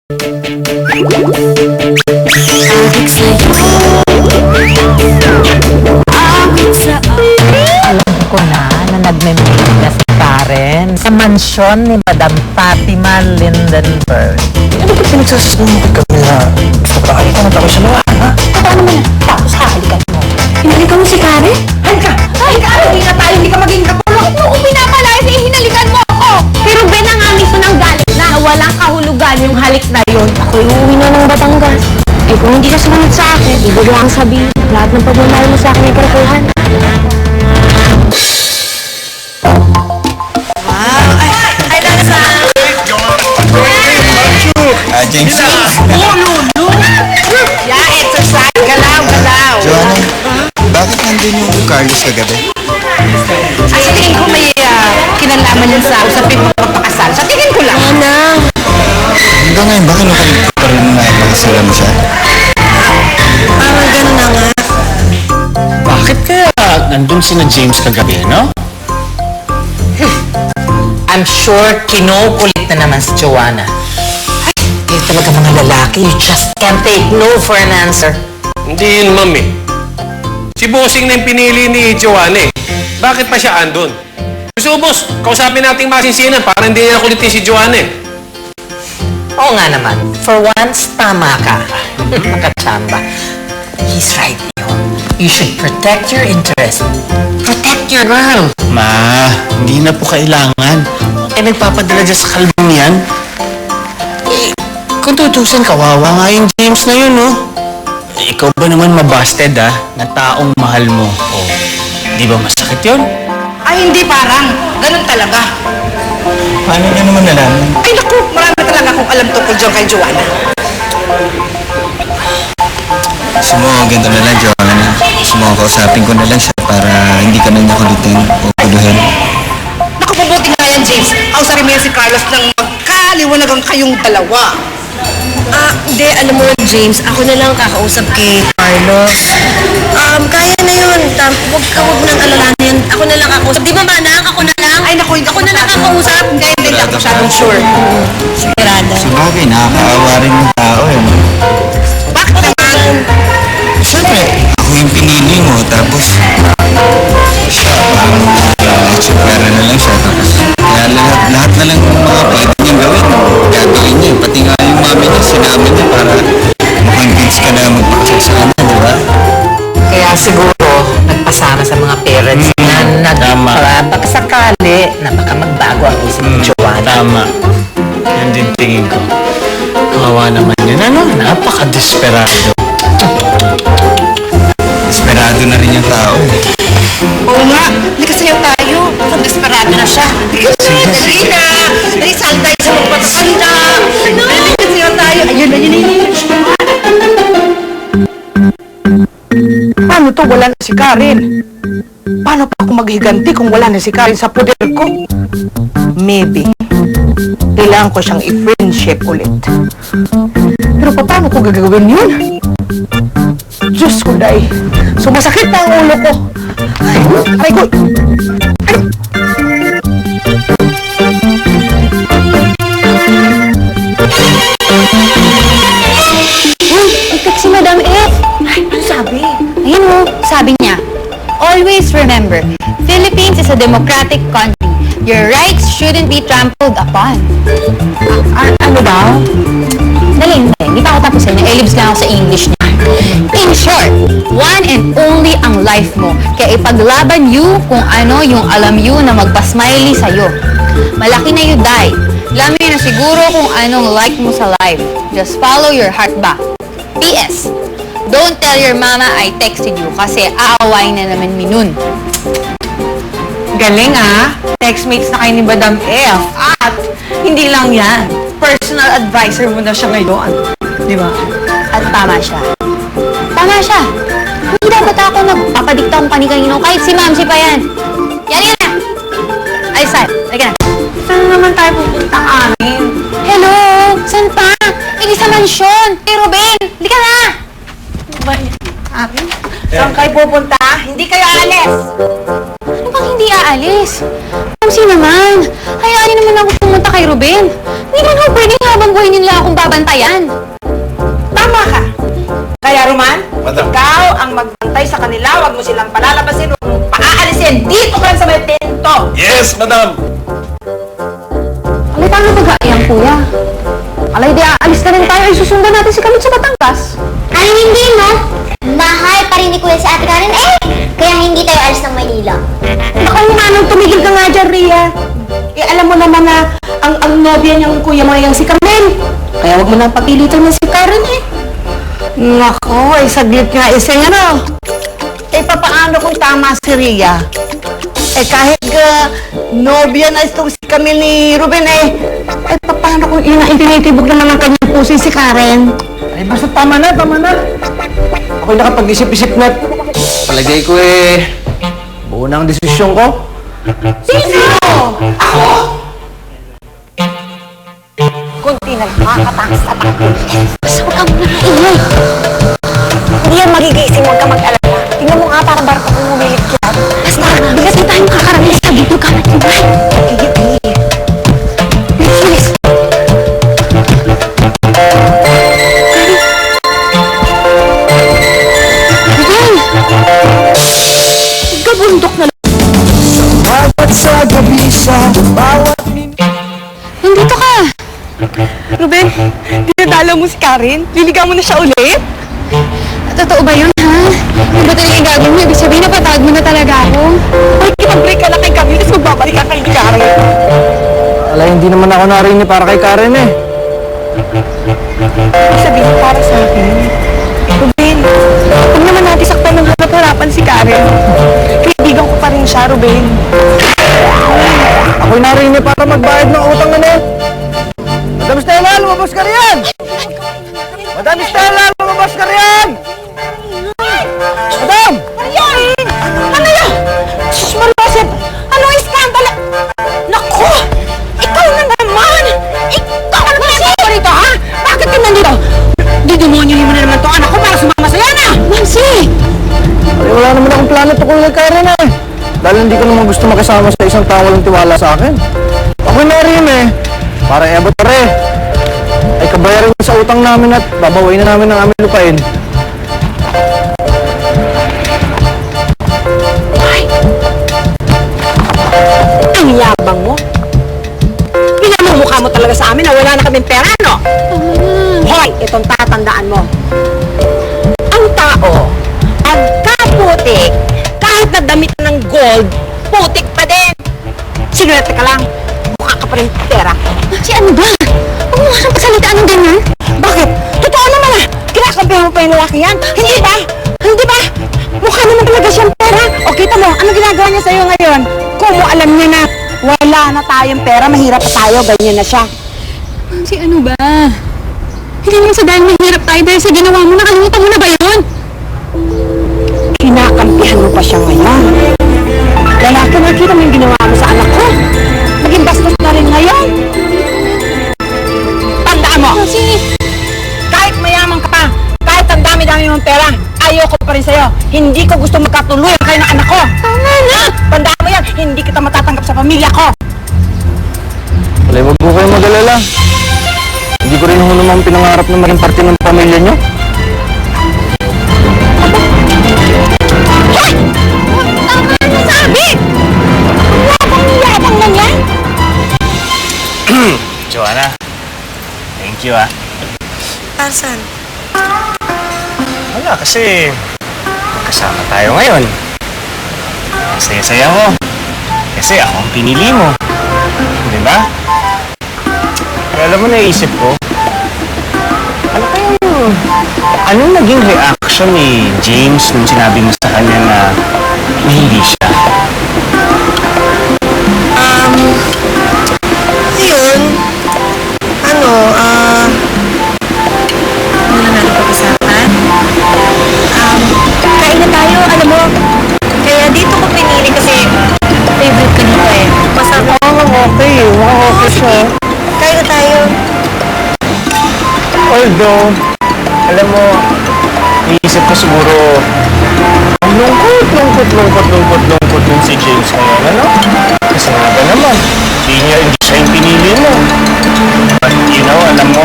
Alam ko na nagme-meet na si Karen sa mansyon ni Madam Fatima Lindenberg. Ano ba pinagsasasabi mo kay Camila? Sobrang halikan at ako sa mga, ha? Paano mo na? Tapos hahalikan mo. Hinalikan mo si Karen? Halika! Halika! Hindi na tayo, hindi ka maging katulog. Bakit mo ko pinapalayas eh? Hinalikan mo ako! Pero Ben na nga mismo ng galit na walang kahulugan yung halik na yun. Ako'y uuwi na ng Batangas. Eh kung hindi ka sumunod sa akin, ibig lang sabihin, lahat ng pagmamahal mo sa akin ay karakuhan. James. Yeah, exercise. Galaw, galaw. Joanna, bakit nandun yung Carlos kagabi? Sa tingin ko may kinalaman yun sa usapin mo pagpapakasal. Sa tingin ko lang. Hanggang ngayon, bakit nakalipot pa rin na ipakasalan mo siya? Parang gano'n na nga. Bakit kaya nandun si na James kagabi, no? I'm sure kinukulit na naman si Joanna. Ay, talaga mga lalaki, you just can't take no for an answer. Hindi yun, ma'am eh. Si Bossing na yung pinili ni Joanna eh. Bakit pa siya andun? Gusto mo, boss, kausapin nating masinsinan para hindi niya kulitin si Joanna eh. Oo nga naman. For once, tama ka. Makachamba. He's right, yun. You should protect your interest. Protect your girl. Ma, hindi na po kailangan. Eh, nagpapadala dyan sa kalbong yan. Eh, kung tutusin, kawawa nga yung James na yun, no? Eh, ikaw ba naman mabasted, ha? Na taong mahal mo. Oh, di ba masakit yun? Ay, hindi parang. Ganun talaga. Paano niya naman nalaman? Ay, naku, marami talaga akong alam tungkol dyan kay Joanna. Gusto mo, ganito na lang, Joanna. Gusto mo, kausapin ko na lang siya para hindi ka na niya kulitin o kuluhin. Naku, mabuti nga yan, James. Kausapin mo yan si Carlos nang magkaliwanagang kayong dalawa. Hindi, alam mo, James, ako na lang kakausap kay Carlos. Kaya na yun. Huwag mo nang alalahan yun. Ako na lang kakausap. Di ba, Manang? Ako na lang. Ay, naku, Ako na lang kakausap. Hindi ako masyadong sure. Sigurado. Sa bagay, nakakaawa rin yung tao, eh. Bakit naman? Siyempre, ako yung pinili mo, tapos siya, parang tsupera na lang siya, tapos kaya lahat na lang yung mga pwede niyang gawin, gagawin niya, pati nga yung mami niya, sinabi niya para makonvince ka na magpakasal sa kanya, di ba? Kaya siguro, nagpasama sa mga parents na Tama. nagpapakasakali na baka magbago ang isip ni Joanna. Tama. Yan din tingin ko. Kawawa naman yun. Ano? Napaka-desperado. Desperado na rin yung tao, eh. Oo nga, hindi kasi yung tayo. Mukhang desperado na siya. Dali na! Dali, saan tayo sa magpatakal na? Dali kasi yung tayo. Ayun, ayun, ayun. Paano to wala na si Karen? Paano pa ako maghiganti kung wala na si Karen sa poder ko? Maybe. Kailangan ko siyang i-friendship ulit. Pero paano ko gagawin yun? Diyos ko, day. Sumasakit na ang ulo ko. Ay ko. Si Madam F. Ay, ano sabi? Ayun mo, sabi niya, always remember, Philippines is a democratic country. Your rights shouldn't be trampled upon. Ano daw? Dali, hindi pa ako tapos yun. Elibs lang ako sa English niya. In short, one and only ang life mo. Kaya ipaglaban you kung ano yung alam you na magpasmiley sa'yo. Malaki na you die. Alam mo na siguro kung anong like mo sa life. Just follow your heart ba. P.S. Don't tell your mama I texted you kasi aawain na naman minun. Galing ah. Textmates na kayo ni Madam F. At hindi lang yan. Personal advisor mo na siya ngayon. Di ba? At tama siya. Tama siya. Hindi dapat ako nagpapadikta kung kani-kanino. Kahit si Ma'am, si pa yan. Yan na. Ay, Sal. Halika na. Saan naman tayo pupunta amin? Hello! Saan pa? Hindi sa mansyon. Kay Ruben. Halika na. Amin? Saan kayo pupunta? Hindi kayo alis. Ano bang hindi aalis? Ma'am, si naman. Hayaan niyo naman ako pumunta kay Ruben. Hindi naman ako pwedeng habang habang buhay nila akong babantayan. Tama ka. Kaya, Roman, Madam. ikaw ang magbantay sa kanila. Huwag mo silang palalabasin. Huwag mo paaalisin. Dito ka lang sa may pinto. Yes, madam! Alay, paano mag-aayang, kuya? Alay, di aalis na rin tayo. Ay, susundan natin si Kamit sa Batangas. Ay, hindi, no? Mahal pa rin ni Kuya si Ate Karen, kaya hindi tayo alis ng Maynila. Baka yung anong tumigil ka nga dyan, Rhea. Eh, alam mo naman na ang nobya niyang kuya mo yung si Carmen. Kaya wag mo nang pagpilitan ng si Karen, eh. Nako, saglit nga isang ano. Eh, papaano kung tama si Rhea? Eh, kahit nobya na itong si Camille ni Ruben, eh paano kung tinitibog naman ang kanyang puso si Karen? Ay, basta tama na, tama na. Ako'y nakapag-isip-isip na. Palagay ko buo na ang desisyon ko. Kunti na makakatakas sa takbo. Basta huwag kang maingay. Hindi yan magigising, huwag ka mag-alala. Tingnan mo nga parang barko kung umilit ka. Basta, bigat na tayo makakarating sa bito ka na tibay. Bilis! Gabundok na Bawat sa gabi sa bawat Nandito ka. Ruben, dinadala mo si Karen? Liligaw mo na siya ulit? Totoo ba yun, ha? Ano ba talaga yung gagawin mo? Ibig sabihin, napatawad mo na talaga ako. Ay, ipag-break ka na kay Camille, tapos magbabalik ka kay Karen. Ala, hindi naman ako narinig para kay Karen eh. Sabihin para sa akin. Ruben, huwag naman natin saktan ng harap-harapan si Karen. Kaibigan ko pa rin siya, Ruben. Ako'y narinig para magbayad ng utang na net. Madam Stella, lumabas ka riyan! Madam Stella, lumabas ka riyan! Madam! Marian! Ano yun? Sus, Mariosep! Ano yung skandal? Naku! Ikaw na naman! Ikaw na naman ako rito, ha? Bakit ka nandito? Didemonyohin mo na naman to anak ko para sumama sa'yo na! Mamsi! Ay, wala naman akong plano tungkol kay Karen eh. Dahil hindi ko naman gusto makisama sa isang tao walang tiwala sa akin. Ako'y narinig para ebot pare. Ay kabayaran mo sa utang namin at babawain na namin ang aming lupain. Ang yabang mo! Pinamumukha mo talaga sa amin na wala na kaming pera, no? Hoy, itong tatandaan mo. Ang tao, pagkaputik, kahit na damit ng gold, putik pa din. Sinulete ka lang, mukha ka pa rin pera. Mamsi, ano ba? Huwag mo kang pagsalitaan ng ganyan. Bakit? Totoo naman ah! Kinakampihan mo pa yung lalaki yan? Hindi ba? Hindi ba? Mukha naman talaga siyang pera. O kita mo, ano ginagawa niya sa'yo ngayon? Kung mo alam niya na wala na tayong pera, mahirap pa tayo, ganyan na siya. Mamsi, ano ba? Hindi naman sa dahil mahirap tayo dahil sa ginawa mo, nakalimutan mo na ba yun? Kinakampihan mo pa siya ngayon. Lalaki, nakita mo yung ginawa mo sa anak ko. Maging bastos na rin ngayon. Tandaan mo! Kahit mayaman ka pa, kahit ang dami-dami mong pera, ayoko pa rin sa'yo. Hindi ko gusto magkatuluyan kayo ng anak ko. Tama na! Tandaan mo yan, hindi kita matatanggap sa pamilya ko. Wala, wag po kayong mag-alala. Hindi ko rin ho naman pinangarap na maging parte ng pamilya niyo. Hoy! Tama na sabi! Ang yabang na niya! Joanna, thank you ah. Asan? Wala, kasi kasama tayo ngayon. Saya-saya ko. Kasi ako ang pinili mo. Di ba? Kaya alam mo, naisip ko, anong naging reaction ni James nung sinabi mo sa kanya na hindi siya? Yun. Ano na natin pag-usapan? Kain na tayo, alam mo. Kaya dito ko pinili kasi favorite ko dito eh. Masarap. Okay. Okay siya. Kain na tayo. Although, alam mo, iisip ko siguro, ang lungkot nun si James ngayon, ano? Kasi nga ba naman, hindi siya yung pinili mo. But you know, alam mo,